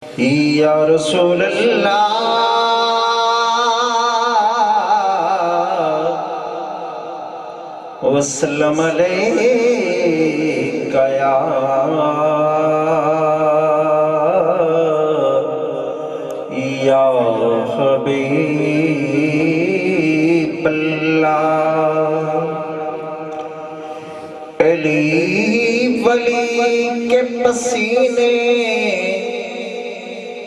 یا رسول اللہ وسلم علیکہ یا حبیب اللہ۔ علی ولی کے پسینے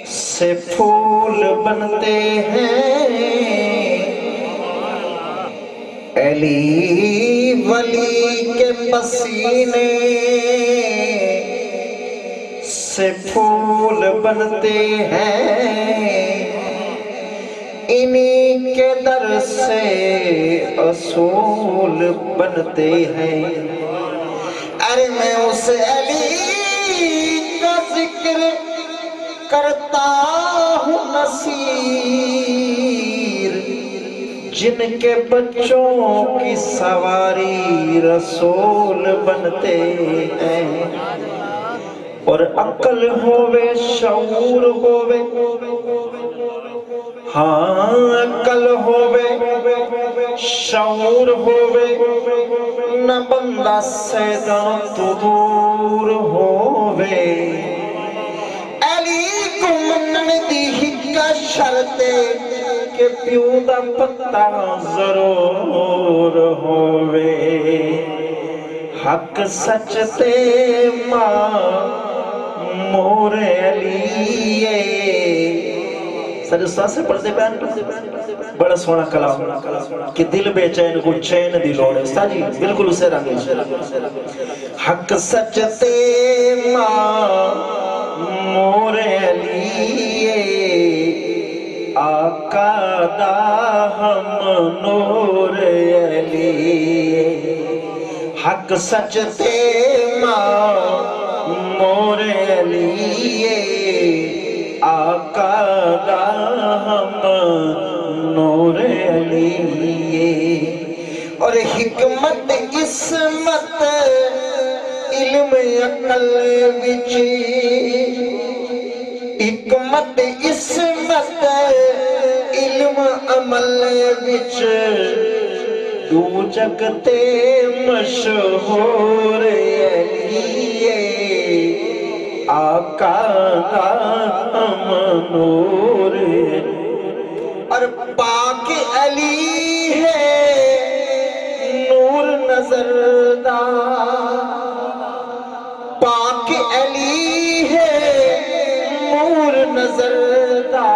سے پھول بنتے ہیں، علی ولی کے پسینے سے پھول بنتے ہیں، انہی کے در سے اصول بنتے ہیں۔ ارے میں اس علی کا ذکر کرتا ہوں نصیر، جن کے بچوں کی سواری رسول بنتے ہیں، اور عقل ہووے شعور ہووے، ہاں عقل ہووے شعور ہووے، نہ بندہ سیداں تو دور ہووے۔ علی کو منن دی ہکا شرطے کہ پیو دا پتہ ضرور ہووے، حق سچ تے ماں مور علیے۔ سر استاد سے پڑھتے بیان بڑا سونا کلام کہ دل بے چین کو چین دی لوڑے۔ استاد جی بالکل اسے رنگے، حق سچ تے ماں مور علیے، آقا دا ہم نور علیے۔ حق سچ تے ماں مور علیے، آقا دا ہم نور علیے۔ اور حکمت عصمت علم عقل وچ، حکمت عصمت علم عمل وچ، دو جگ تے مشہور علیے، آقا دا ہم نور۔ اور پاک علی ہے نور نظر دا، پاک علی ہے نور نظر دا،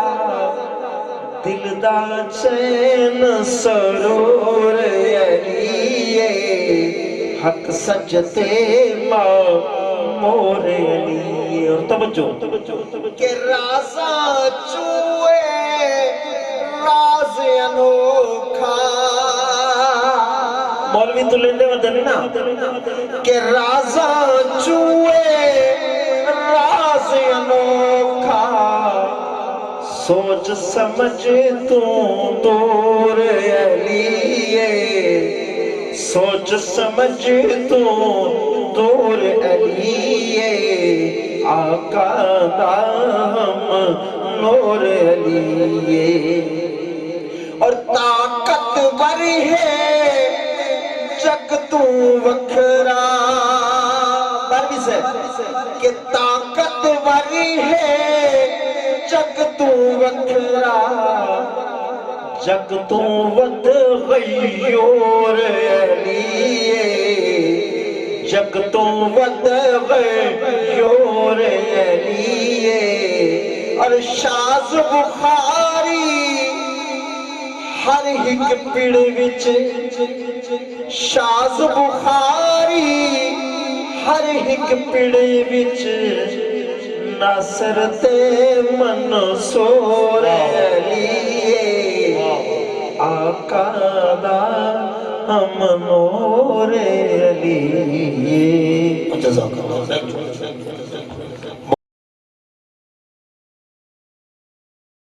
دل دا چین سرور علیے، حق سچ تے ماں مور علیے۔ اور توجہ کہ رازاں چوئے راز انوکھا، مولوی تو لیندے ودن نا کہ رازاں چوئے راز انوکھا، سوچ سمجھ تو دور علیے، سوچ سمجھ تو دور علیے، آقا دا ہم نور علیے۔ اور طاقتور ہے جگ تو وکھرا، بارہویں سے کہ طاقتور ہے جگ تو وکھرا، جگ تو ود غیور علیے، جگ تو ود غیور علیے۔ اور شاز بخاری ہر ایک پیڑ وچ، شاز بخاری ہر ایک پیڑ وچ، ناصر تے منصور علیے، آقا دا ہم نور علیے۔ جزاک اللہ۔